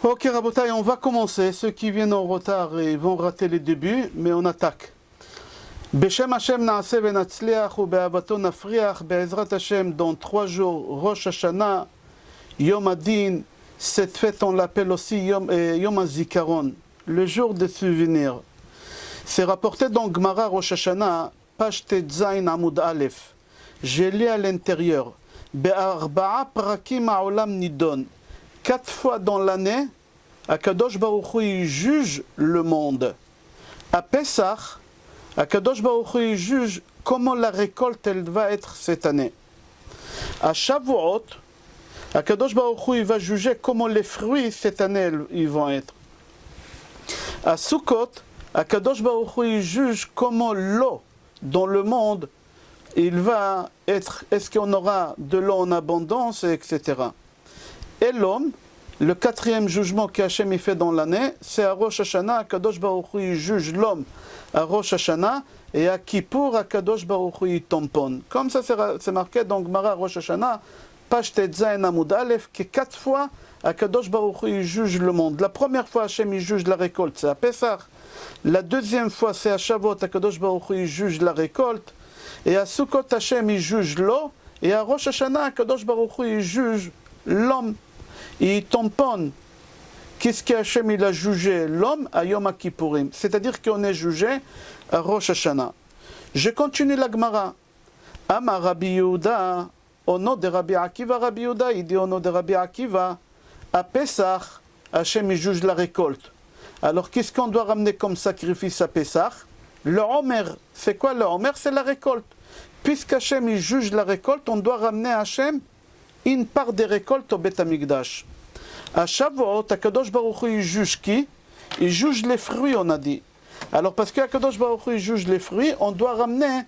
Ok Rabotai, on va commencer. Ceux qui viennent en retard ils vont rater les débuts, mais on attaque. Beshem Hashem na'aseh venatzliach ou be'avato nafriach be'ezrat Hashem dans 3 jours, Rosh Hashanah, Yom Adin, cette fête on l'appelle aussi Yom HaZikaron, le jour des souvenirs. C'est rapporté dans Gemara Rosh Hashanah, page Tetzain Amud Aleph. J'ai lu à l'intérieur. Be'arba'a prakim ha'olam nidon. 4 fois dans l'année, Akadosh Baruch Hu il juge le monde. À Pessah, Akadosh Baruch Hu il juge comment la récolte elle va être cette année. À Shavuot, Akadosh Baruch Hu il va juger comment les fruits cette année ils vont être. À Sukkot, Akadosh Baruch Hu il juge comment l'eau dans le monde il va être, est-ce qu'on aura de l'eau en abondance, etc. Et l'homme, le 4e jugement qu'Hachem y fait dans l'année, c'est à Rosh Hashanah, Akadosh Baruch Hu il juge l'homme à Rosh Hashanah, et à Kippour, Akadosh Baruch Hu il tamponne. Comme ça c'est marqué dans Gemara Rosh Hashanah, page Tetzain Amud Aleph, que 4 fois Akadosh Baruch Hu il juge le monde. La première fois Hachem il juge la récolte, c'est à Pessah. La deuxième fois c'est à Shavuot, Akadosh Baruch Hu il juge la récolte. Et à Sukkot Hachem il juge l'eau, et à Rosh Hashanah, Akadosh Baruch Hu il juge l'homme. Il tamponne. Qu'est-ce qu'Hachem il a jugé l'homme à Yom Kippourim? C'est-à-dire qu'on est jugé à Rosh Hashanah. Je continue la Gemara. Amar Rabbi Yehuda, au nom de Rabbi Akiva, Rabbi Yehuda, il dit au nom de Rabbi Akiva, à Pessah, Hachem il juge la récolte. Alors qu'est-ce qu'on doit ramener comme sacrifice à Pessah? Le Homer. C'est quoi le Homer? C'est la récolte. Puisqu'Hachem il juge la récolte, on doit ramener à Hachem une part des récoltes au Beth Amikdash. À Shavuot, Akadosh Baruch Hu il juge qui? Il juge les fruits, on a dit. Alors parce qu'Akadosh Baruch Hu il juge les fruits, on doit ramener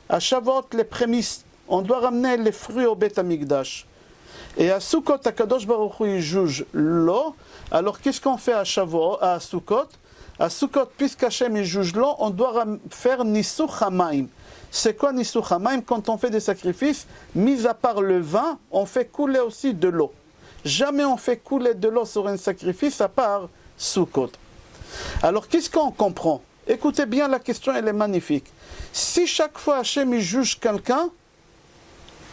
à Shavuot les prémices. On doit ramener les fruits au Beth Amikdash. Et à Sukkot, Akadosh Baruch Hu il juge l'eau. Alors qu'est-ce qu'on fait à Shavuot, à Sukkot? À Sukkot, puisqu'Hachem il juge l'eau, on doit faire Nisuch HaMaim. C'est quoi Nisuch HaMaim? Quand on fait des sacrifices, mis à part le vin, on fait couler aussi de l'eau. Jamais on fait couler de l'eau sur un sacrifice à part Sukkot. Alors qu'est-ce qu'on comprend? Écoutez bien, la question elle est magnifique. Si chaque fois Hachem il juge quelqu'un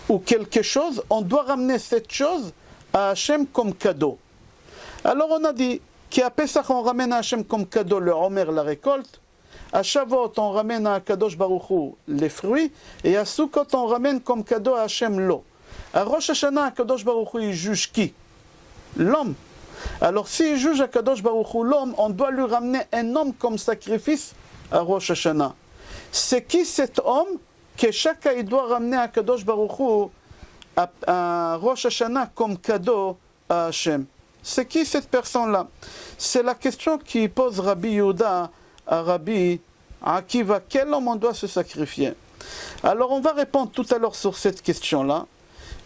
ou quelque chose, on doit ramener cette chose à Hachem comme cadeau. Alors on a dit qu'à Pessah on ramène à Hachem comme cadeau le Homer, la récolte. À Shavuot, on ramène à Kadosh Baruch Hu les fruits, et à Sukkot, on ramène comme cadeau à Hachem l'eau. À Rosh Hashanah, Kadosh Baruch Hu, il juge qui? L'homme. Alors, s'il juge à Kadosh Baruch Hu l'homme, on doit lui ramener un homme comme sacrifice à Rosh Hashanah. C'est qui cet homme que chacun il doit ramener à Kadosh Baruch Hu à Rosh Hashanah comme cadeau à Hachem? C'est qui cette personne-là? C'est la question qui pose Rabbi Yehuda à Rabbi Akiva, quel homme on doit se sacrifier? Alors on va répondre tout à l'heure sur cette question-là,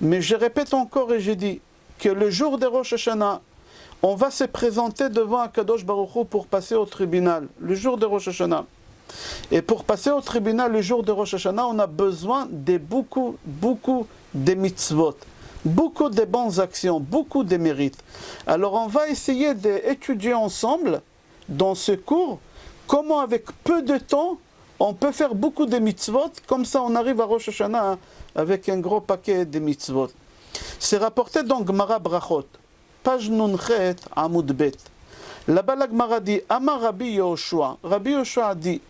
mais je répète encore et je dis que le jour de Rosh Hashanah, on va se présenter devant Akadosh Baruch Hu pour passer au tribunal, le jour de Rosh Hashanah. Et pour passer au tribunal le jour de Rosh Hashanah, on a besoin de beaucoup de mitzvot, beaucoup de bonnes actions, beaucoup de mérites. Alors on va essayer d'étudier ensemble dans ce cours comment avec peu de temps, on peut faire beaucoup de mitzvot, comme ça on arrive à Rosh Hashanah avec un gros paquet de mitzvot. C'est rapporté dans Gemara Brachot, page Nunchet Amud Bet. Là-bas la Gemara dit, Amar Rabbi Yehoshua. Rabbi Yehoshua dit,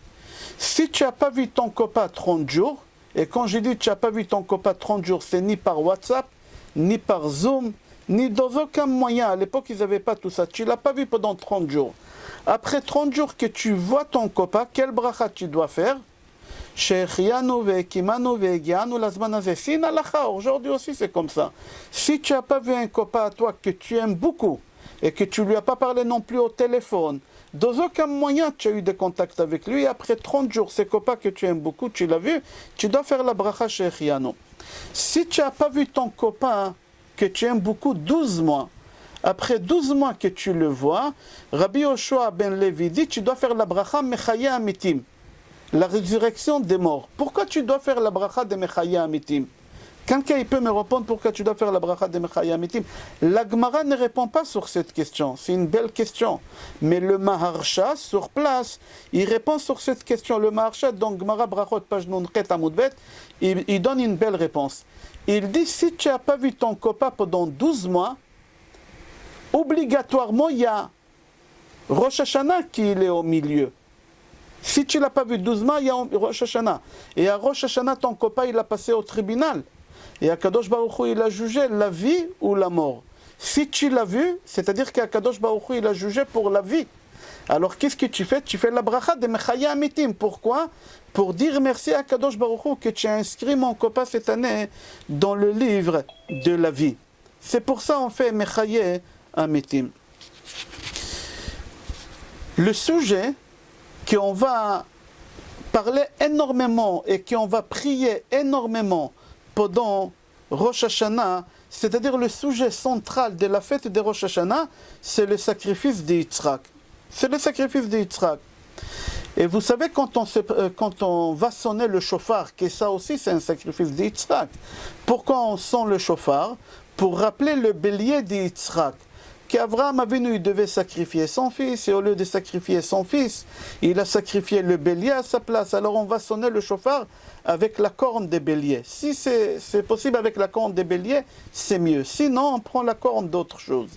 si tu n'as pas vu ton copain 30 jours, et quand j'ai dit tu n'as pas vu ton copain 30 jours, c'est ni par WhatsApp, ni par Zoom, ni dans aucun moyen. À l'époque, ils n'avaient pas tout ça. Tu ne l'as pas vu pendant 30 jours. Après 30 jours que tu vois ton copain, quel bracha tu dois faire? Aujourd'hui aussi c'est comme ça. Si tu n'as pas vu un copain à toi que tu aimes beaucoup et que tu ne lui as pas parlé non plus au téléphone, dans aucun moyen tu as eu des contacts avec lui, après 30 jours, ce copain que tu aimes beaucoup, tu l'as vu, tu dois faire la bracha shechiano. Si tu n'as pas vu ton copain que tu aimes beaucoup 12 mois, après 12 mois que tu le vois, Rabbi Yoshua ben Levi dit, tu dois faire la bracha Mechaya Amitim, la résurrection des morts. Pourquoi tu dois faire la bracha de Mechaya Amitim? Quelqu'un il peut me répondre pourquoi tu dois faire la bracha de Mechaya Amitim. La Gemara ne répond pas sur cette question, c'est une belle question. Mais le Maharsha, sur place, il répond sur cette question. Le Maharsha, donc Gemara Brachot, page Nunket Amoudbet, il donne une belle réponse. Il dit, si tu n'as pas vu ton copain pendant 12 mois, obligatoirement, il y a Rosh Hashanah qui est au milieu. Si tu ne l'as pas vu 12 mois, il y a Rosh Hashanah. Et à Rosh Hashanah, ton copain, il a passé au tribunal. Et Akadosh Baruch Hu, il a jugé la vie ou la mort. Si tu l'as vu, c'est-à-dire qu'Akadosh Baruch Hu, il a jugé pour la vie. Alors qu'est-ce que tu fais? Tu fais la bracha de Mechaya Amitim. Pourquoi? Pour dire merci à Akadosh Baruch Hu que tu as inscrit mon copain cette année dans le livre de la vie. C'est pour ça qu'on fait Mechaya Amitim. Le sujet qu'on va parler énormément et qu'on va prier énormément pendant Rosh Hashanah, c'est-à-dire le sujet central de la fête de Rosh Hashanah, c'est le sacrifice de Yitzhak. C'est le sacrifice de Yitzhak. Et vous savez, quand on va sonner le shofar, que ça aussi c'est un sacrifice de Yitzhak. Pourquoi on sonne le shofar? Pour rappeler le bélier de Yitzhak. Qu'Abraham Avinu devait sacrifier son fils, et au lieu de sacrifier son fils, il a sacrifié le bélier à sa place. Alors on va sonner le shofar avec la corne des béliers. Si c'est possible avec la corne des béliers, c'est mieux. Sinon, on prend la corne d'autre chose.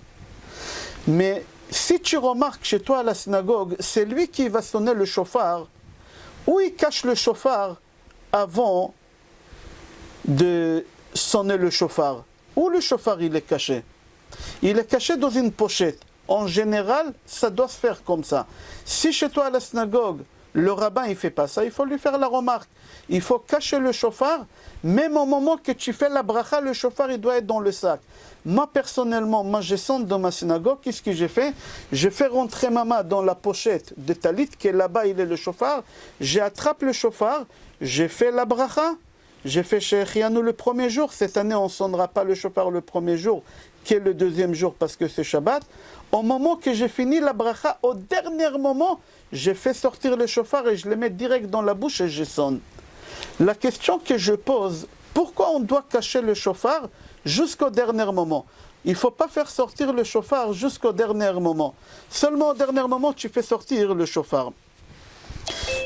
Mais si tu remarques chez toi à la synagogue, c'est lui qui va sonner le shofar, ou il cache le shofar avant de sonner le shofar, ou le shofar il est caché. Il est caché dans une pochette. En général, ça doit se faire comme ça. Si chez toi à la synagogue, le rabbin il ne fait pas ça, il faut lui faire la remarque. Il faut cacher le shofar, même au moment que tu fais la bracha, le shofar il doit être dans le sac. Moi personnellement, je sonne dans ma synagogue, qu'est-ce que j'ai fait? Je fais rentrer ma main dans la pochette de talit, qui est là-bas, il est le shofar. J'attrape le shofar, j'ai fait la bracha, j'ai fait Shechianu le premier jour. Cette année, on ne sonnera pas le shofar le premier jour, qui est le deuxième jour parce que c'est Shabbat. Au moment que j'ai fini la bracha, au dernier moment, j'ai fait sortir le shofar et je le mets direct dans la bouche et je sonne. La question que je pose, pourquoi on doit cacher le shofar jusqu'au dernier moment? Il ne faut pas faire sortir le shofar jusqu'au dernier moment. Seulement au dernier moment, tu fais sortir le shofar.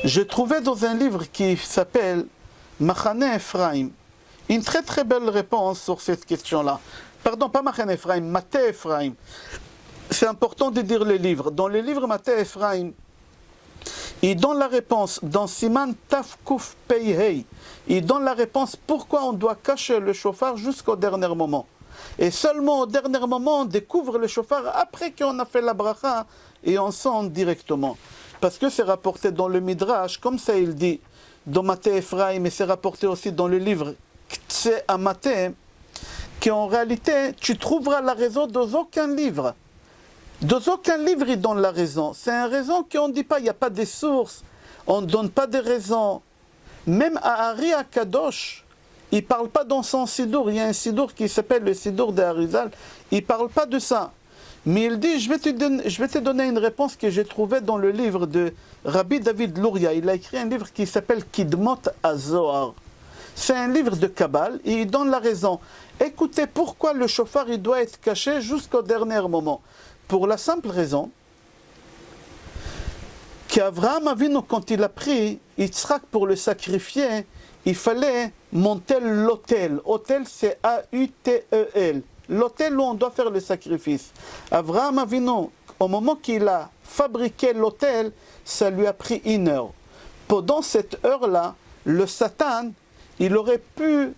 J'ai trouvé dans un livre qui s'appelle Machane Ephraim une très très belle réponse sur cette question-là. Pardon, pas Machane Ephraim, Maté Ephraim. C'est important de dire le livre. Dans le livre Maté Ephraim, il donne la réponse dans Siman Taf Kuf Pei Hei. Il donne la réponse pourquoi on doit cacher le shofar jusqu'au dernier moment. Et seulement au dernier moment, on découvre le shofar après qu'on a fait la bracha et on sonne directement. Parce que c'est rapporté dans le Midrash, comme ça il dit, dans Maté Ephraim, et c'est rapporté aussi dans le livre Ktse Amaté, qu'en réalité, tu trouveras la raison dans aucun livre. Dans aucun livre, il donne la raison. C'est une raison qu'on ne dit pas, il n'y a pas de sources, on ne donne pas de raisons. Même à Ari Akadosh, il ne parle pas dans son sidour. Il y a un sidour qui s'appelle le sidour de Harizal. Il ne parle pas de ça. Mais il dit, je vais te donner une réponse que j'ai trouvée dans le livre de Rabbi David Luria. Il a écrit un livre qui s'appelle Kidmot HaZohar. C'est un livre de Kabbale et il donne la raison. Écoutez, pourquoi le shofar il doit être caché jusqu'au dernier moment? Pour la simple raison qu'Avraham Avinu, quand il a pris Yitzhak pour le sacrifier, il fallait monter l'autel. Autel, c'est A-U-T-E-L. L'autel où on doit faire le sacrifice. Avraham Avinu, au moment qu'il a fabriqué l'autel, ça lui a pris 1 heure. Pendant cette heure-là, le Satan, il aurait pu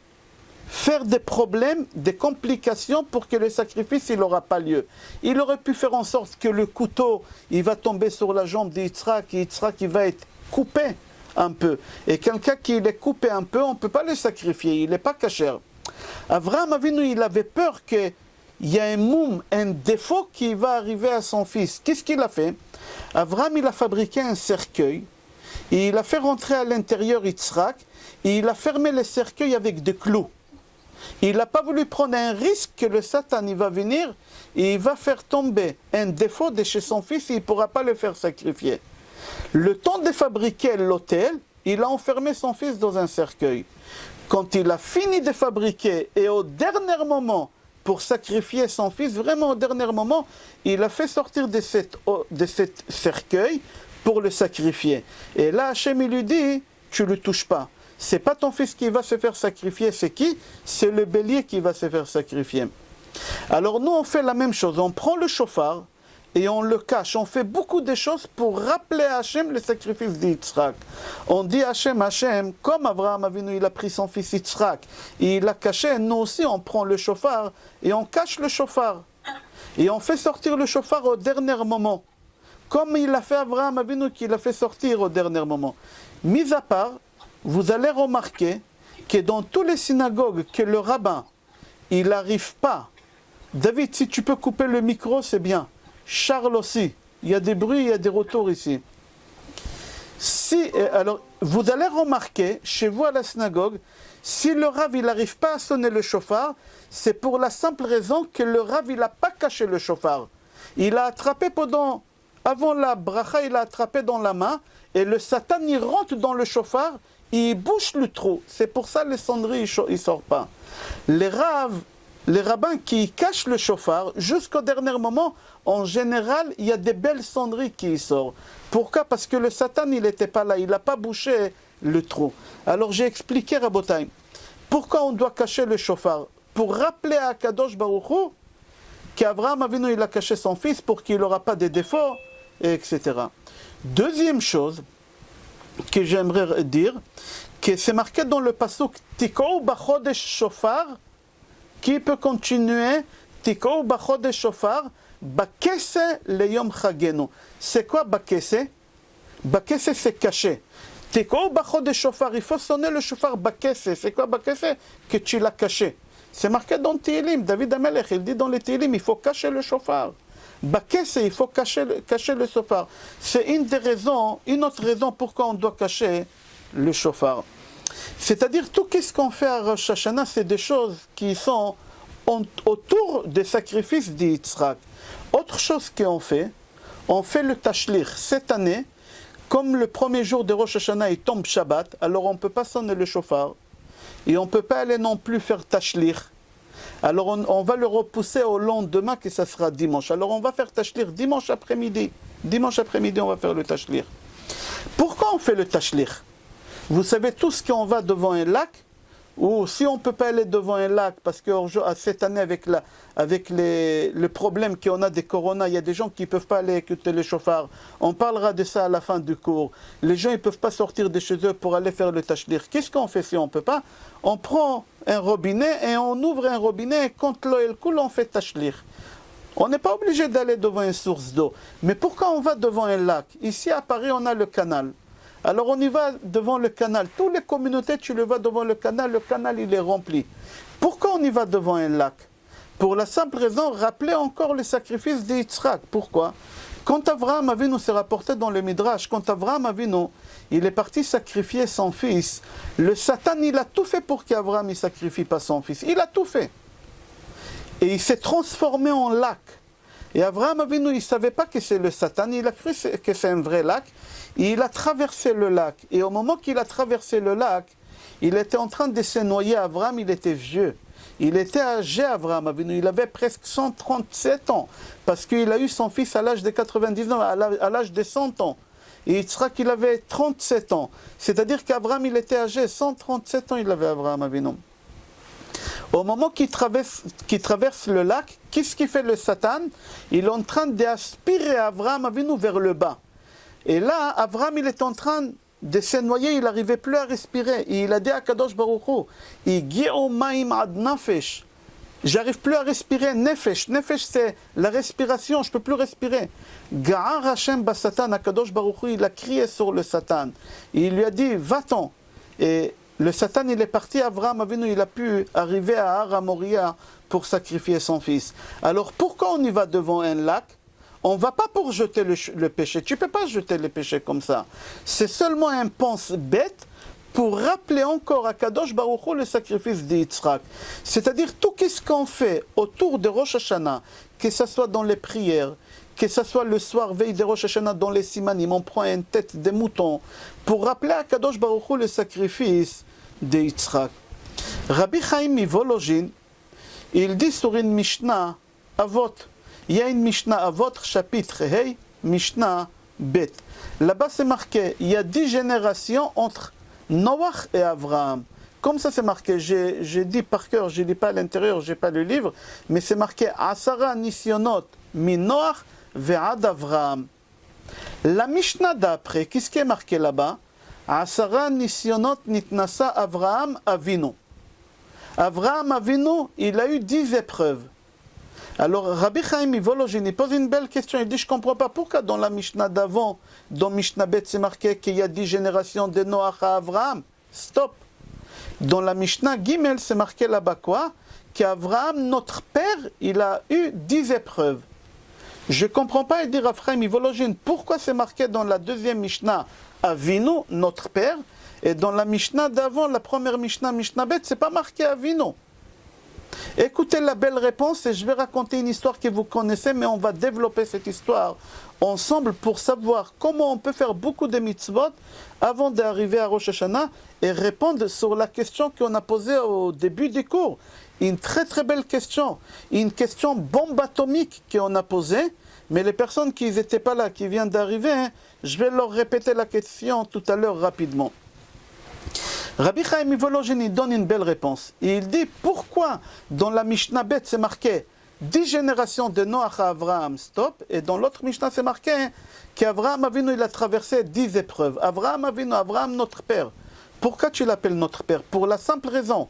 faire des problèmes, des complications pour que le sacrifice il n'aura pas lieu. Il aurait pu faire en sorte que le couteau il va tomber sur la jambe d'Yitzhak et Yitzhak il va être coupé un peu. Et quelqu'un qui est coupé un peu, on ne peut pas le sacrifier, il n'est pas kasher. Avraham Avinu, il avait peur qu'il y ait un défaut qui va arriver à son fils. Qu'est-ce qu'il a fait? Avraham il a fabriqué un cercueil et il a fait rentrer à l'intérieur Yitzhak et il a fermé le cercueil avec des clous. Il n'a pas voulu prendre un risque que le Satan il va venir et il va faire tomber un défaut de chez son fils et il ne pourra pas le faire sacrifier. Le temps de fabriquer l'autel, il a enfermé son fils dans un cercueil. quand il a fini de fabriquer et au dernier moment, pour sacrifier son fils, vraiment au dernier moment, il a fait sortir de cet cercueil pour le sacrifier. Et là, Hachem il lui dit, tu ne le touches pas. C'est pas ton fils qui va se faire sacrifier, c'est qui? C'est le bélier qui va se faire sacrifier. Alors nous, on fait la même chose. On prend le shofar et on le cache. On fait beaucoup de choses pour rappeler à Hachem le sacrifice d'Yitzhak. On dit à Hachem, comme Abraham Avinu, il a pris son fils Yitzhak, et il l'a caché, nous aussi, on prend le shofar et on cache le shofar. Et on fait sortir le shofar au dernier moment. Comme il a fait Abraham Avinu, qu'il a fait sortir au dernier moment. Mis à part, vous allez remarquer que dans toutes les synagogues, que le rabbin, il n'arrive pas. David, si tu peux couper le micro, c'est bien. Charles aussi. Il y a des bruits, il y a des retours ici. Alors, vous allez remarquer, chez vous à la synagogue, si le rav, il n'arrive pas à sonner le shofar, c'est pour la simple raison que le rav, il n'a pas caché le shofar. Il a attrapé avant la bracha, il a attrapé dans la main, et le Satan, il rentre dans le shofar, il bouche le trou. C'est pour ça que les sonneries, ils ne sortent pas. Les rabbins qui cachent le shofar, jusqu'au dernier moment, en général, il y a des belles sonneries qui y sortent. Pourquoi? Parce que le Satan, il n'était pas là, il n'a pas bouché le trou. Alors j'ai expliqué, Rabotai, pourquoi on doit cacher le shofar? Pour rappeler à Kadosh Baruch Hu qu'Abraham Avinu, il a caché son fils pour qu'il n'aura pas de défauts, etc. Deuxième chose que j'aimerais dire, que c'est marqué dans le pasuk Tikou b'chodesh shofar. Qui peut continuer? Tikou b'chodesh shofar bakese leyom chagenu. C'est quoi bakese? Bakese, c'est caché. Tikou b'chodesh shofar, il faut sonner le shofar bakese. C'est quoi bakese? Que tu l'as caché. C'est marqué dans Tehillim. David Amelech, il dit dans les Tehillim, il faut cacher le shofar. Bakese, il faut cacher le shofar. C'est une autre raison pourquoi on doit cacher le shofar. C'est-à-dire, tout ce qu'on fait à Rosh Hashanah, c'est des choses qui sont autour des sacrifices d'Yitzhak. Autre chose qu'on fait, on fait le tashlich. Cette année, comme le premier jour de Rosh Hashanah, il tombe Shabbat, alors on ne peut pas sonner le shofar. Et on ne peut pas aller non plus faire tashlich. Alors on va le repousser au lendemain, que ça sera dimanche. Alors on va faire tashlich dimanche après-midi. Dimanche après-midi, on va faire le tashlich. Pourquoi on fait le tashlich? Vous savez tous qu'on va devant un lac, ou si on ne peut pas aller devant un lac, parce que cette année avec le problème qu'on a des corona, il y a des gens qui ne peuvent pas aller écouter le shofar. On parlera de ça à la fin du cours. Les gens ne peuvent pas sortir de chez eux pour aller faire le tashlich. Qu'est-ce qu'on fait si on ne peut pas? On prend un robinet et on ouvre un robinet et quand l'eau coule, on fait tashlich. On n'est pas obligé d'aller devant une source d'eau. Mais pourquoi on va devant un lac? Ici à Paris, on a le canal. Alors on y va devant le canal. Toutes les communautés, tu le vas devant le canal il est rempli. Pourquoi on y va devant un lac? Pour la simple raison, rappeler encore le sacrifice d'Yitzhak. Pourquoi? Quand Abraham Avinu s'est rapporté dans le Midrash, quand Abraham Avinu, il est parti sacrifier son fils, le Satan, il a tout fait pour qu'Abraham ne sacrifie pas son fils. Il a tout fait. Et il s'est transformé en lac. Et Abraham Avinu, il ne savait pas que c'est le Satan, il a cru que c'est un vrai lac. Et il a traversé le lac. Et au moment qu'il a traversé le lac, il était en train de se noyer. Abraham, il était vieux. Il était âgé, Abraham Avinu. Il avait presque 137 ans. Parce qu'il a eu son fils à l'âge de 90 ans, à l'âge de 100 ans. Et Yitzhak, il avait 37 ans. C'est-à-dire qu'Abraham, il était âgé. 137 ans, il avait Abraham Avinu. Au moment qu'il traverse le lac, qu'est-ce qu'il fait le Satan? Il est en train d'aspirer Abraham Avinu vers le bas. Et là, Abraham, il est en train de se noyer, il n'arrivait plus à respirer. Et il a dit à Kadosh Baruch Hu, j'arrive plus à respirer, nefesh. Nefesh, c'est la respiration, je ne peux plus respirer. Ga'ar Hashem Basatan, Kadosh Baruch Hu, il a crié sur le Satan. Et il lui a dit, va-t'en. Et le Satan, il est parti, Abraham Avinu, il a pu arriver à Har HaMoriah pour sacrifier son fils. Alors pourquoi on y va devant un lac? On ne va pas pour jeter le péché. Tu ne peux pas jeter le péché comme ça. C'est seulement un pense bête pour rappeler encore à Kadosh Baruch Hu le sacrifice d'Yitzhak. C'est-à-dire tout ce qu'on fait autour de Rosh Hashanah, que ce soit dans les prières, que ce soit le soir, veille de Rosh Hashanah, dans les simanim, on prend une tête de mouton pour rappeler à Kadosh Baruch Hu le sacrifice d'Yitzhak. Rabbi Chaim Mivolojin, il dit sur une Mishnah Avot. Il y a une Mishnah Avot, chapitre Hey, Mishnah Bet. Là-bas c'est marqué, il y a 10 générations entre Noach et Abraham. Comme ça c'est marqué, j'ai dit par cœur, je ne lis pas à l'intérieur, je n'ai pas le livre, mais c'est marqué Asara Nisyonot min Noach ve'ad Avraham. La Mishnah d'après, qu'est-ce qui est marqué là-bas? Asara Nisyonot nitnasa Avraham Avinu. Avraham Avinu, il a eu 10 épreuves. Alors Rabbi Chaim Mivolojin, il pose une belle question, il dit je ne comprends pas pourquoi dans la Mishnah d'avant, dans Mishnah Bet c'est marqué qu'il y a 10 générations de Noach à Avraham. Stop. Dans la Mishnah Gimel, c'est marqué là-bas quoi? Qu'Avraham, notre père, il a eu 10 épreuves. Je ne comprends pas, il dit Rabbi Chaim Mivolojin, pourquoi c'est marqué dans la deuxième Mishnah Avinu, notre père, et dans la Mishnah d'avant, la première Mishnah, Mishnah Bet, c'est pas marqué Avinu. Écoutez la belle réponse et je vais raconter une histoire que vous connaissez, mais on va développer cette histoire ensemble pour savoir comment on peut faire beaucoup de mitzvot avant d'arriver à Rosh Hashanah et répondre sur la question qu'on a posée au début du cours. Une très très belle question, une question bombe atomique qu'on a posée, mais les personnes qui n'étaient pas là, qui viennent d'arriver, je vais leur répéter la question tout à l'heure rapidement. Rabbi Chaim Mivolojin donne une belle réponse. Il dit pourquoi dans la Mishnah Bet c'est marqué 10 générations de Noach à Avraham, stop, et dans l'autre Mishnah c'est marqué qu'Avraham Avinu il a traversé 10 épreuves. Avraham Avinu, Avraham notre père. Pourquoi tu l'appelles notre père? Pour la simple raison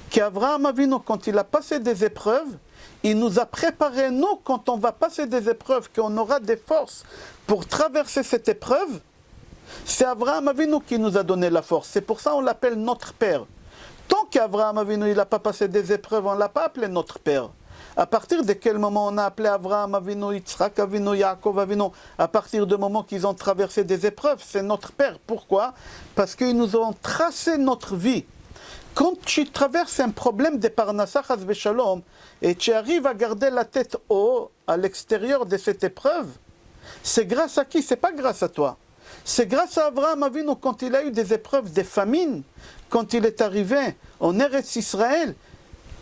qu'Avraham Avinu quand il a passé des épreuves, il nous a préparé nous quand on va passer des épreuves, qu'on aura des forces pour traverser cette épreuve. C'est Avraham Avinu qui nous a donné la force. C'est pour ça qu'on l'appelle notre père. Tant qu'Avraham Avinu il n'a pas passé des épreuves, on ne l'a pas appelé notre père. À partir de quel moment on a appelé Avraham Avinu, Yitzhak Avinu, Yaakov Avinu? À partir du moment qu'ils ont traversé des épreuves, c'est notre père. Pourquoi? Parce qu'ils nous ont tracé notre vie. Quand tu traverses un problème de Parnassa Chas v'Shalom et tu arrives à garder la tête haut à l'extérieur de cette épreuve, c'est grâce à qui? C'est pas grâce à toi. C'est grâce à Avraham Avinu quand il a eu des épreuves de famine, quand il est arrivé en Eretz Israël,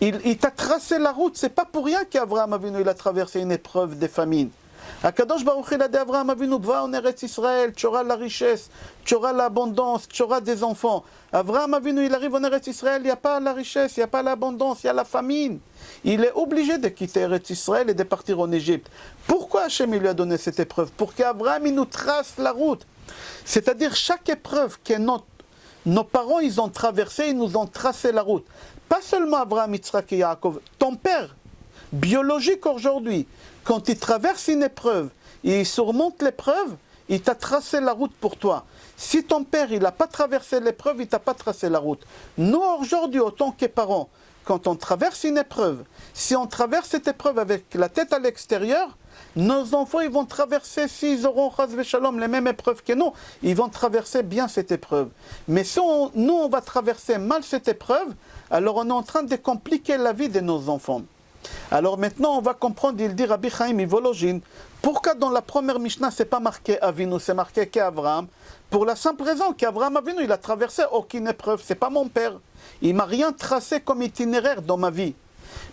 il t'a tracé la route. C'est pas pour rien qu'Avraham Avinu il a traversé une épreuve de famine. Akadosh Baruch il a dit à Avraham Avinu, va en Eretz Israël, tu auras la richesse, tu auras l'abondance, tu auras des enfants. Avraham Avinu il arrive en Eretz Israël, il n'y a pas la richesse, il n'y a pas l'abondance, il y a la famine. Il est obligé de quitter Eretz Israël et de partir en Égypte. Pourquoi Hachem il lui a donné cette épreuve? Pour qu'Avraham il nous trace la route. C'est-à-dire chaque épreuve que nos parents ils ont traversée, ils nous ont tracé la route. Pas seulement Avraham, Yitzhak et Yaakov. Ton père, biologique aujourd'hui, quand il traverse une épreuve, et il surmonte l'épreuve, il t'a tracé la route pour toi. Si ton père il n'a pas traversé l'épreuve, il ne t'a pas tracé la route. Nous aujourd'hui, autant que parents, quand on traverse une épreuve, si on traverse cette épreuve avec la tête à l'extérieur, nos enfants ils vont traverser, s'ils auront chas v'shalom les mêmes épreuves que nous, ils vont traverser bien cette épreuve. Mais si nous on va traverser mal cette épreuve, alors on est en train de compliquer la vie de nos enfants. Alors maintenant on va comprendre, il dit Rabbi Chaim Mivolojin, pourquoi dans la première Mishnah c'est pas marqué Avinu, c'est marqué qu'Avraham? Pour la simple raison qu'Avraham Avinu il a traversé aucune épreuve, c'est pas mon père. Il m'a rien tracé comme itinéraire dans ma vie.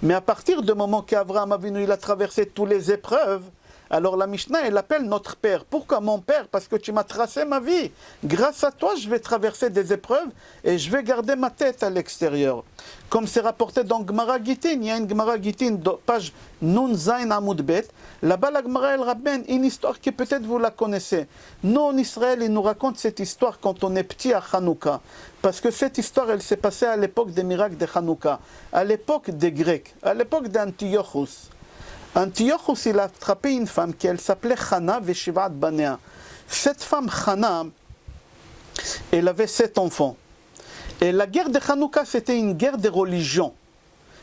Mais à partir du moment qu'Avraham Avinu il a traversé toutes les épreuves, alors la Mishnah elle appelle notre père. Pourquoi mon père? Parce que tu m'as tracé ma vie. Grâce à toi je vais traverser des épreuves et je vais garder ma tête à l'extérieur. Comme c'est rapporté dans Gemara Gittin, il y a une Gemara Gittin, page Nun Zain Amud Bet. Là-bas la Gemara elle ramène une histoire que peut-être vous la connaissez. Nous en Israël ils nous racontent cette histoire quand on est petit à Hanouka. Parce que cette histoire elle s'est passée à l'époque des miracles de Hanouka, à l'époque des Grecs, à l'époque d'Antiochus. Antiochus il a attrapé une femme qui elle s'appelait Chana Veshivat Banea. Cette femme Chana, elle avait 7 enfants. Et la guerre de Hanouka c'était une guerre de religion.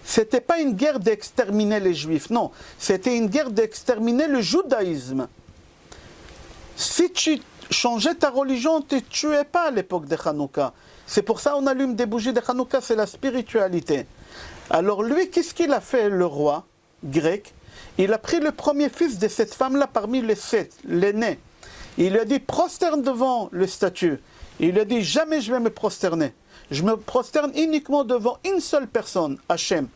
C'était pas une guerre d'exterminer les juifs, non. C'était une guerre d'exterminer le judaïsme. Si tu changeais ta religion, on ne te tuait pas à l'époque de Hanouka. C'est pour ça qu'on allume des bougies de Hanouka, c'est la spiritualité. Alors lui, qu'est-ce qu'il a fait, le roi grec? Il a pris le premier fils de cette femme-là parmi les 7, l'aîné. Il lui a dit, prosterne devant le statue. Il lui a dit, jamais je vais me prosterner. Je me prosterne uniquement devant une seule personne, Hachem.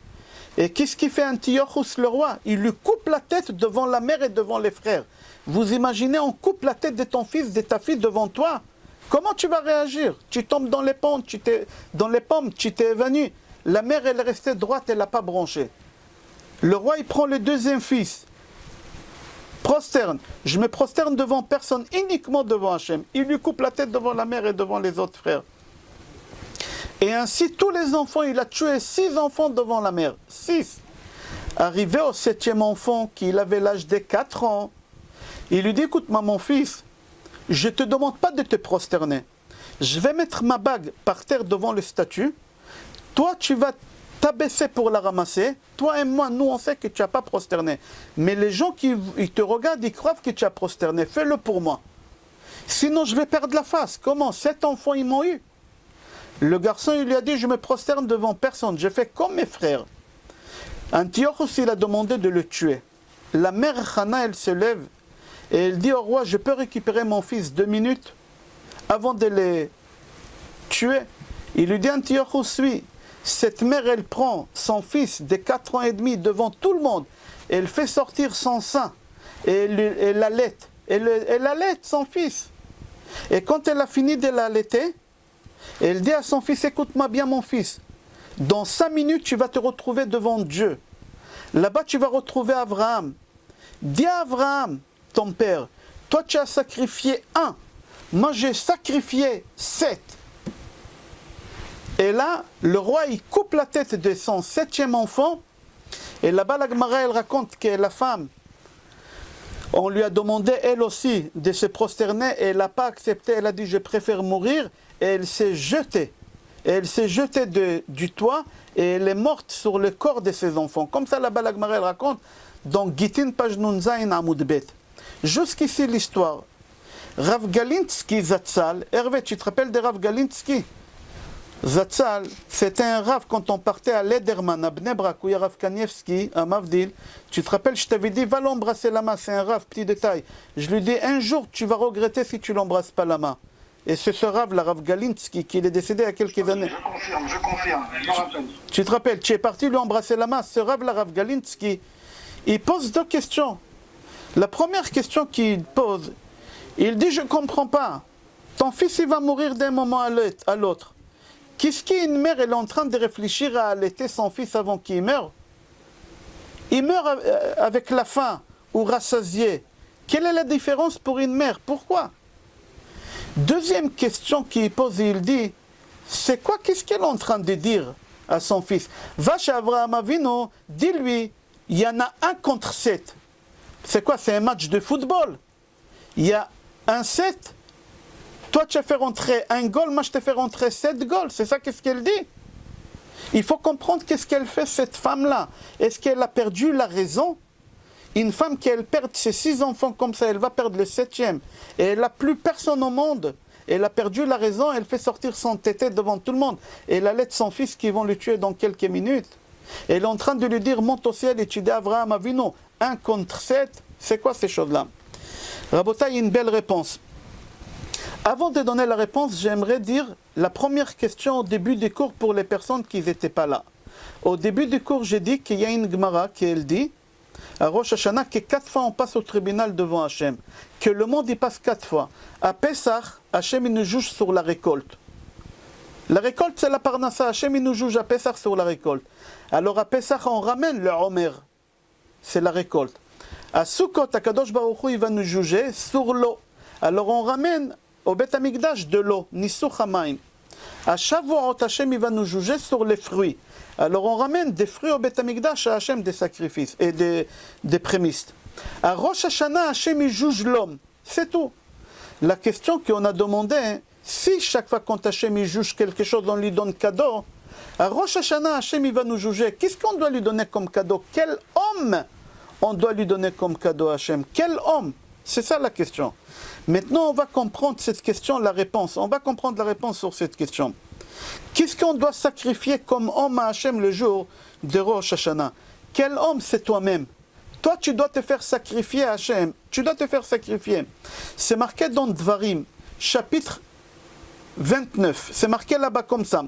Et qu'est-ce qu'il fait Antiochus le roi? Il lui coupe la tête devant la mère et devant les frères. Vous imaginez, on coupe la tête de ton fils, de ta fille devant toi? Comment tu vas réagir? Tu tombes dans les pommes, tu t'es évanoui. La mère, elle est restée droite, elle n'a pas bronché. Le roi, il prend le deuxième fils. Prosterne. Je me prosterne devant personne, uniquement devant Hachem. Il lui coupe la tête devant la mère et devant les autres frères. Et ainsi, tous les enfants, il a tué 6 enfants devant la mère. 6. Arrivé au 7e enfant, qui avait l'âge de 4 ans, il lui dit, écoute, mon fils, je ne te demande pas de te prosterner. Je vais mettre ma bague par terre devant le statut. Toi, tu vas t'abaisser pour la ramasser. Toi et moi, nous, on sait que tu n'as pas prosterné. Mais les gens qui ils te regardent, ils croient que tu as prosterné. Fais-le pour moi. Sinon, je vais perdre la face. Comment? 7 enfants, ils m'ont eu. Le garçon, il lui a dit, je me prosterne devant personne. J'ai fait comme mes frères. Antiochus, il a demandé de le tuer. La mère Hana, elle se lève et elle dit au roi, je peux récupérer mon fils 2 minutes avant de les tuer. Il lui dit, Antiochus, oui. Cette mère, elle prend son fils de 4 ans et demi devant tout le monde. Elle fait sortir son sein et elle l'allaite. Elle allaite son fils. Et quand elle a fini de l'allaiter, elle dit à son fils, écoute-moi bien mon fils, dans 5 minutes tu vas te retrouver devant Dieu. Là-bas tu vas retrouver Abraham. Dis à Abraham, ton père, toi tu as sacrifié 1, moi j'ai sacrifié 7. Et là, le roi il coupe la tête de son 7e enfant, et là-bas la Gemara elle raconte que la femme, on lui a demandé elle aussi de se prosterner, et elle n'a pas accepté, elle a dit je préfère mourir. Et elle s'est jetée. Elle s'est jetée du toit et elle est morte sur le corps de ses enfants. Comme ça, là-bas, la Gemara elle raconte dans Gitin page Nunzaïn Amoud Bet. Jusqu'ici l'histoire. Rav Galinsky Zatzal. Hervé, tu te rappelles de Rav Galinsky? Zatzal, c'était un Rav quand on partait à Lederman, à Bnei Brak, où il y a Rav Kanievski, à Mavdil. Tu te rappelles, je t'avais dit, va l'embrasser la main, c'est un Rav, petit détail. Je lui dis, un jour, tu vas regretter si tu l'embrasses pas la main. Et c'est ce Rav, la Rav Galinsky, qui est décédé il y a quelques années. Je confirme, je me rappelle. Tu te rappelles, tu es parti lui embrasser la main. Ce Rav, la Rav Galinsky, il pose 2 questions. La première question qu'il pose, il dit, je ne comprends pas. Ton fils, il va mourir d'un moment à l'autre. Qu'est-ce qu'une mère, elle est en train de réfléchir à allaiter son fils avant qu'il meure? Il meurt avec la faim ou rassasié. Quelle est la différence pour une mère? Pourquoi? Deuxième question qu'il pose, il dit, c'est quoi, qu'est-ce qu'elle est en train de dire à son fils? Va chez Abraham Avinu, dis-lui, il y en a 1 contre 7. C'est quoi, c'est un match de football? Il y a un 7, toi tu as fait rentrer 1 goal, moi je te fais rentrer 7 goals. C'est ça qu'est-ce qu'elle dit? Il faut comprendre qu'est-ce qu'elle fait cette femme-là. Est-ce qu'elle a perdu la raison? Une femme qui elle perd ses 6 enfants comme ça, elle va perdre le 7e. Et elle n'a plus personne au monde. Elle a perdu la raison, elle fait sortir son tété devant tout le monde. Et elle allait son fils qui vont le tuer dans quelques minutes. Elle est en train de lui dire, monte au ciel et tu dis à Abraham Avinu, 1 contre 7. C'est quoi ces choses-là? Rabota, il y a une belle réponse. Avant de donner la réponse, j'aimerais dire la première question au début du cours pour les personnes qui n'étaient pas là. Au début du cours, j'ai dit qu'il y a une Gemara qui elle dit, à Rosh Hashanah, que 4 fois on passe au tribunal devant Hachem, que le monde y passe 4 fois. À Pessah, Hachem il nous juge sur la récolte. La récolte c'est la parnassa, Hachem il nous juge à Pessah sur la récolte. Alors à Pessah on ramène le Homer, c'est la récolte. À Sukkot, Akadosh Baruch Hu il va nous juger sur l'eau. Alors on ramène au Beth Amikdash de l'eau, Nisuch HaMaim. À Shavuot, Hachem il va nous juger sur les fruits. Alors on ramène des fruits au Beth Amikdash à Hachem, des sacrifices et des prémices. À Rosh Hashanah, Hachem il juge l'homme. C'est tout. La question qu'on a demandé, si chaque fois quand Hachem il juge quelque chose, on lui donne cadeau, à Rosh Hashanah, Hachem il va nous juger. Qu'est-ce qu'on doit lui donner comme cadeau? Quel homme on doit lui donner comme cadeau à Hachem? Quel homme? C'est ça la question. Maintenant, on va comprendre cette question, la réponse. On va comprendre la réponse sur cette question. Qu'est-ce qu'on doit sacrifier comme homme à Hachem le jour de Rosh Hashanah? Quel homme c'est toi-même? Toi, tu dois te faire sacrifier à Hachem. Tu dois te faire sacrifier. C'est marqué dans Dvarim, chapitre 29, c'est marqué là-bas comme ça.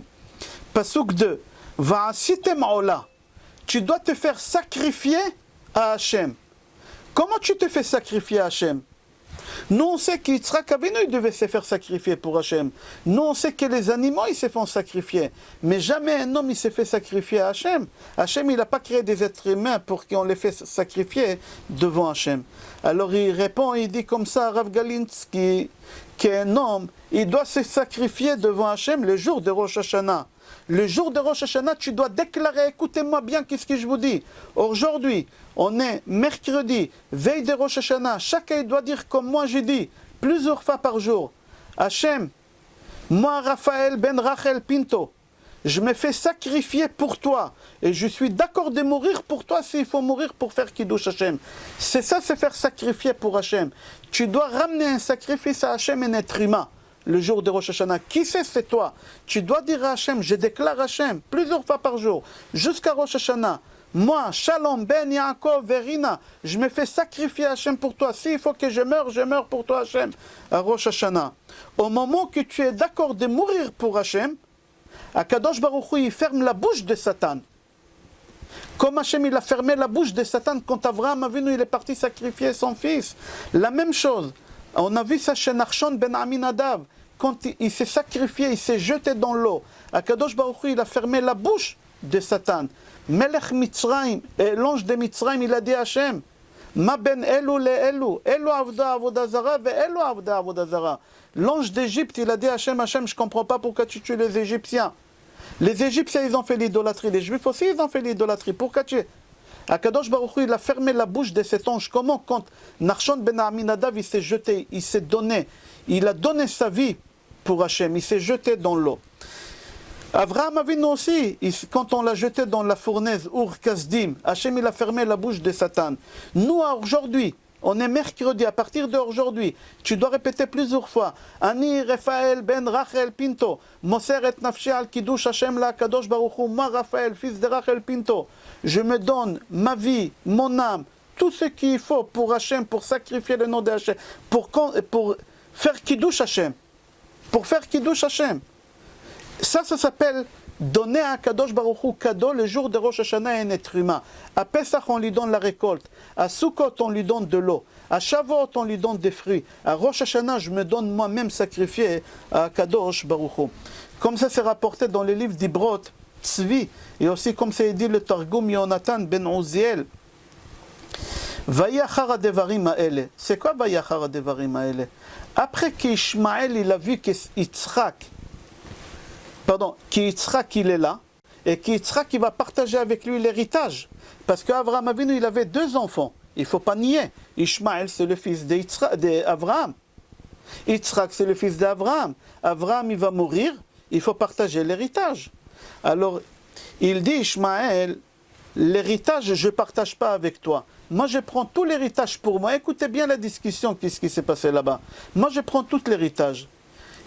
Pasuk 2. Va'asitem ola. Tu dois te faire sacrifier à Hachem. Comment tu te fais sacrifier à Hachem? Nous, on sait qu'Yitzhak Avinu, il devait se faire sacrifier pour Hachem. Nous, on sait que les animaux, ils se font sacrifier. Mais jamais un homme, il s'est fait sacrifier à Hachem. Hachem, il n'a pas créé des êtres humains pour qu'on les fasse sacrifier devant Hachem. Alors, il répond, il dit comme ça à Rav Galinsky, qu'un homme, il doit se sacrifier devant Hachem le jour de Rosh Hashanah. Le jour de Rosh Hashanah, tu dois déclarer, écoutez-moi bien, qu'est-ce que je vous dis. Aujourd'hui, on est mercredi, veille de Rosh Hashanah. Chacun doit dire comme moi j'ai dit, plusieurs fois par jour. Hachem, moi Raphaël ben Rachel Pinto, je me fais sacrifier pour toi. Et je suis d'accord de mourir pour toi s'il faut mourir pour faire Kiddush Hachem. C'est ça, c'est faire sacrifier pour Hachem. Tu dois ramener un sacrifice à Hachem, un être humain. Le jour de Rosh Hashanah, qui c'est toi? Tu dois dire à Hachem, je déclare Hachem plusieurs fois par jour, jusqu'à Rosh Hashanah. Moi, Shalom ben Yaakov Verina, je me fais sacrifier Hachem pour toi. S'il faut que je meurs pour toi Hachem, à Rosh Hashanah. Au moment que tu es d'accord de mourir pour Hachem, Akadosh Baruch Hu, il ferme la bouche de Satan. Comme Hachem, il a fermé la bouche de Satan quand Avraham Avinu, il est parti sacrifier son fils. La même chose. On a vu ça chez Nachshon ben Aminadav. Quand il s'est sacrifié, il s'est jeté dans l'eau. Akadosh Baruch Hu, il a fermé la bouche de Satan. Melech Mitzrayim, l'ange de Mitzrayim, il a dit à Hachem, Ma ben elu le elu, elu avda avodazara, ve elu avda avodazara. L'ange d'Égypte, il a dit à Hachem, Hachem, je ne comprends pas pourquoi tu tues les Égyptiens. Les Égyptiens, ils ont fait l'idolâtrie. Les Juifs aussi, ils ont fait l'idolâtrie. Pourquoi tu es? Akadosh Baruch Hu, il a fermé la bouche de cet ange. Comment? Quand Nachshon ben Aminadav, il s'est jeté, il s'est donné, il a donné sa vie pour Hachem, il s'est jeté dans l'eau. Avraham Avinu aussi, quand on l'a jeté dans la fournaise, Ur Kasdim, Hachem, il a fermé la bouche de Satan. Nous, aujourd'hui, on est mercredi, à partir d'aujourd'hui, tu dois répéter plusieurs fois. Ani Raphaël ben Rachel Pinto, Moser et Nafshi al Kiddush Hachem la Kadosh Baruch Hu, moi Raphaël, fils de Rachel Pinto, je me donne ma vie, mon âme, tout ce qu'il faut pour Hachem, pour sacrifier le nom de Hachem, pour faire Kiddush Hachem. Pour faire Kiddush Hachem. Ça s'appelle donner à Kadosh Baruch Hu cadeau le jour de Rosh Hashanah à un être humain. À Pesach, on lui donne la récolte. À Sukkot, on lui donne de l'eau. À Shavuot, on lui donne des fruits. À Rosh Hashanah, je me donne moi-même sacrifié à Kadosh Baruch Hu. Comme ça, c'est rapporté dans les livres d'Ibrot, Tzvi, et aussi comme c'est dit le Targum Yonatan ben Uziel. Vayachar adevarim ha'ele. C'est quoi Vayachar adevarim ha'ele? Après qu'Ishmaël il a vu qu'Yitzhak, il est là, et qu'Yitzhak il va partager avec lui l'héritage. Parce qu'Avraham Avinu, il avait 2 enfants. Il ne faut pas nier. Ishmaël, c'est le fils d'Avraham. Yitzhak, c'est le fils d'Avraham. Avraham, il va mourir, il faut partager l'héritage. Alors, il dit, Ishmaël, l'héritage, je ne partage pas avec toi. Moi, je prends tout l'héritage pour moi. Écoutez bien la discussion, qu'est-ce qui s'est passé là-bas. Moi, je prends tout l'héritage.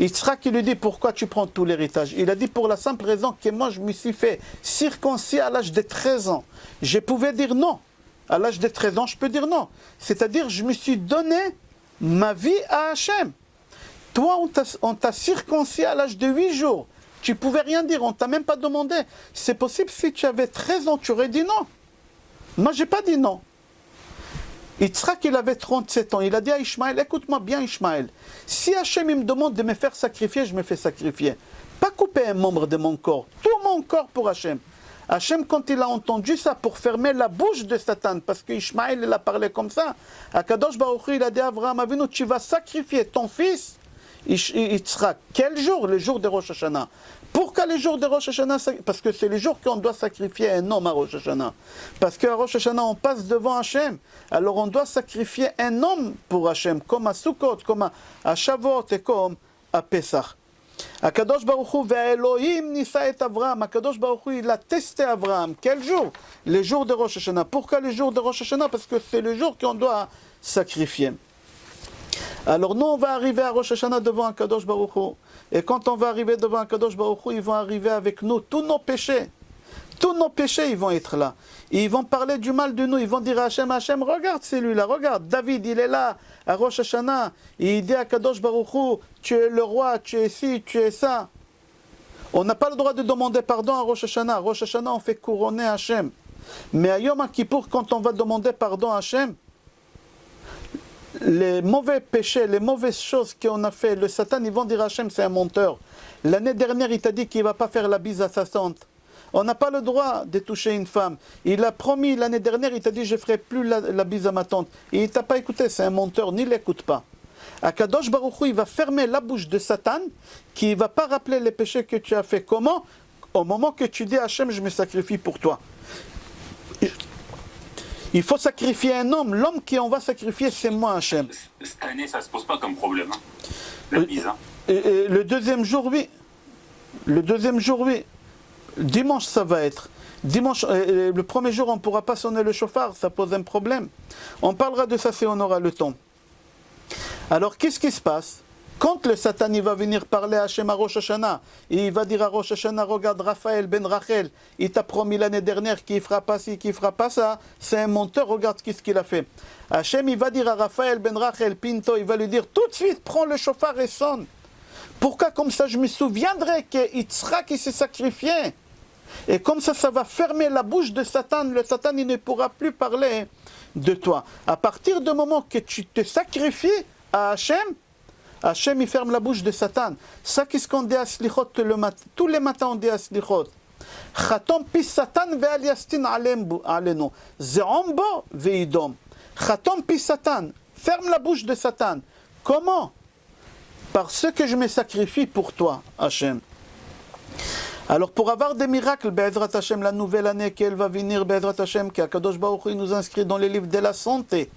Yitzhak, il lui dit, pourquoi tu prends tout l'héritage? Il a dit, pour la simple raison que moi, je me suis fait circoncis à l'âge de 13 ans. Je pouvais dire non. À l'âge de 13 ans, je peux dire non. C'est-à-dire, je me suis donné ma vie à Hachem. Toi, on t'a circoncis à l'âge de 8 jours. Tu ne pouvais rien dire, on ne t'a même pas demandé. C'est possible, si tu avais 13 ans, tu aurais dit non. Moi, je n'ai pas dit non. Yitzhak, il avait 37 ans. Il a dit à Ishmaël, écoute-moi bien Ishmaël, si Hachem il me demande de me faire sacrifier, je me fais sacrifier. Pas couper un membre de mon corps, tout mon corps pour Hachem. Hachem, quand il a entendu ça, pour fermer la bouche de Satan, parce qu'Ishmaël, il a parlé comme ça, Akadosh Baruch Hu, il a dit à Avraham Avinu, tu vas sacrifier ton fils, Yitzhak. Quel jour? Le jour de Rosh Hashanah. Pourquoi les jours de Rosh Hashanah? Parce que c'est les jours qu'on doit sacrifier un homme à Rosh Hashanah. Parce qu'à Rosh Hashanah, on passe devant Hachem. Alors on doit sacrifier un homme pour Hachem, comme à Sukkot, comme à Shavuot et comme à Pesach. Akadosh Baruch Hu ve'Elohim nisa et Avraham. Akadosh Baruch Hu, il a testé Avraham. Quel jour? Les jours de Rosh Hashanah. Pourquoi les jours de Rosh Hashanah? Parce que c'est le jour qu'on doit sacrifier. Alors nous, on va arriver à Rosh Hashanah devant Akadosh Baruch Hu. Et quand on va arriver devant Akadosh Baruch Hu, ils vont arriver avec nous tous nos péchés. tous nos péchés, ils vont être là. Et ils vont parler du mal de nous, ils vont dire à Hachem, Hachem, regarde celui-là, regarde, David, il est là, à Rosh Hashanah, et il dit à Kadosh Baruch Hu, tu es le roi, tu es ci, tu es ça. On n'a pas le droit de demander pardon à Rosh Hashanah. Rosh Hashanah, on fait couronner Hachem. Mais à Yom Kippour, quand on va demander pardon à Hachem, les mauvais péchés, les mauvaises choses qu'on a fait, le Satan, ils vont dire à Hachem, c'est un menteur. L'année dernière, il t'a dit qu'il ne va pas faire la bise à sa tante. On n'a pas le droit de toucher une femme. Il a promis l'année dernière, il t'a dit, je ne ferai plus la bise à ma tante. Et il ne t'a pas écouté, c'est un menteur, n'y l'écoute pas. Akadosh Baruch Hu, il va fermer la bouche de Satan, qui ne va pas rappeler les péchés que tu as fait. Comment? Au moment que tu dis à Hachem, je me sacrifie pour toi. Il faut sacrifier un homme. L'homme qu'on va sacrifier, c'est moi, Hachem. Cette année, ça ne se pose pas comme problème, hein, la bise. Hein. Le deuxième jour, oui. Le deuxième jour, oui. Dimanche, ça va être. Dimanche, le premier jour, on ne pourra pas sonner le chauffard, ça pose un problème. On parlera de ça si on aura le temps. Alors, qu'est-ce qui se passe? Quand le Satan il va venir parler à Hachem à Rosh Hashanah, et il va dire à Rosh Hashanah, regarde Raphaël ben Rachel, il t'a promis l'année dernière qu'il ne fera pas ci, qu'il ne fera pas ça, c'est un menteur, regarde ce qu'il a fait. Hachem il va dire à Raphaël ben Rachel, Pinto, il va lui dire, tout de suite, prends le chauffard et sonne. Pourquoi? Comme ça, je me souviendrai qu'Yitzhak il s'est sacrifié. Et comme ça, ça va fermer la bouche de Satan. Le Satan, il ne pourra plus parler de toi. À partir du moment que tu te sacrifies à Hachem, Hachem, il ferme la bouche de Satan. Ça, qu'est-ce qu'on dit à Slichot tous les matins, on dit à Slichot. Chatom pi Satan ve'al yastin alenu. Ze'ombo ve'idom. Chatom pi Satan. Ferme la bouche de Satan. Comment? Parce que je me sacrifie pour toi, Hachem. Alors pour avoir des miracles, Be'ezrat Hashem, la nouvelle année qu'elle va venir, Be'ezrat Hashem, qu'Akadosh Baruch Hu nous inscrit dans les livres de la santé,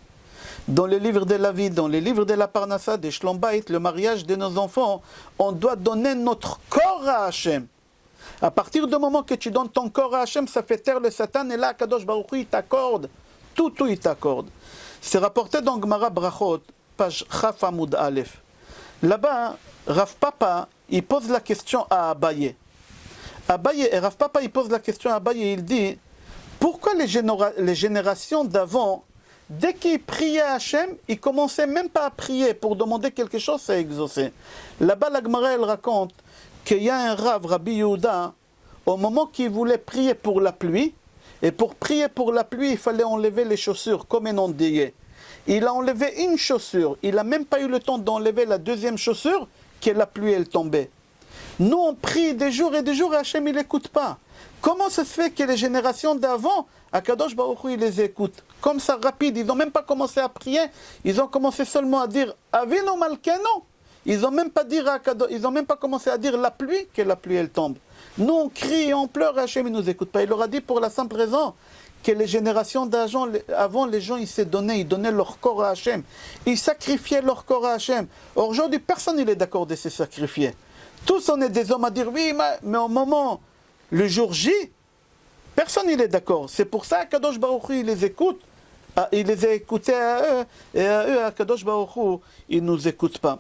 dans les livres de la vie, dans les livres de la Parnassa, des Shlom Bayit, le mariage de nos enfants, on doit donner notre corps à Hashem. À partir du moment que tu donnes ton corps à Hashem, ça fait taire le Satan, et là, Akadosh Baruch Hu, il t'accorde, tout il t'accorde. C'est rapporté dans Gemara Brachot, page Chaf Amud Aleph. Là-bas, Rav Papa, il pose la question à Abaye. Et Rav Papa, il pose la question à Abaye, il dit, pourquoi les générations d'avant, dès qu'ils priaient à Hachem, ils commençaient même pas à prier pour demander quelque chose, ça exaucé. Là-bas, la Gemara, elle raconte qu'il y a un Rav, Rabbi Yehuda, au moment qu'il voulait prier pour la pluie, et pour prier pour la pluie, il fallait enlever les chaussures, comme un ondéier. Il a enlevé une chaussure, il n'a même pas eu le temps d'enlever la deuxième chaussure, que la pluie, elle tombait. Nous, on prie des jours et Hachem, il n'écoute pas. Comment ça se fait que les générations d'avant, Akadosh Baruch Hu, il les écoute? Comme ça, rapide, ils n'ont même pas commencé à prier, ils ont commencé seulement à dire Avinu Malkenu. Ils n'ont même pas commencé à dire la pluie, que la pluie, elle tombe. Nous, on crie et on pleure, Hachem, il ne nous écoute pas. Il leur a dit pour la simple raison que les générations avant, les gens, ils ils donnaient leur corps à Hachem. Ils sacrifiaient leur corps à Hachem. Aujourd'hui, personne n'est d'accord de se sacrifier. Tous, on est des hommes à dire oui, mais au moment, le jour J, personne n'est d'accord. C'est pour ça qu'Akadosh Baruch Hu, il les écoute. Il les a écoutés à eux, et à eux, Akadosh Baruch Hu, il ne nous écoute pas.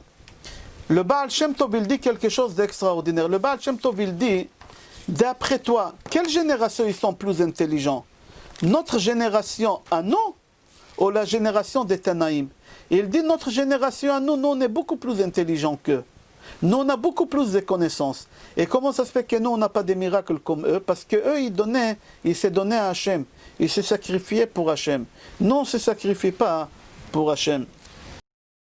Le Baal Shem Tov, il dit quelque chose d'extraordinaire. Le Baal Shem Tov, il dit, d'après toi, quelle génération ils sont plus intelligents? Notre génération à nous, ou la génération des Tanaïm? Il dit, notre génération à nous, on est beaucoup plus intelligents qu'eux. Nous, on a beaucoup plus de connaissances. Et comment ça se fait que nous, on n'a pas des miracles comme eux? Parce qu'eux, ils se donnaient à Hachem. Ils se sacrifiaient pour Hachem. Nous, on ne se sacrifie pas pour Hachem.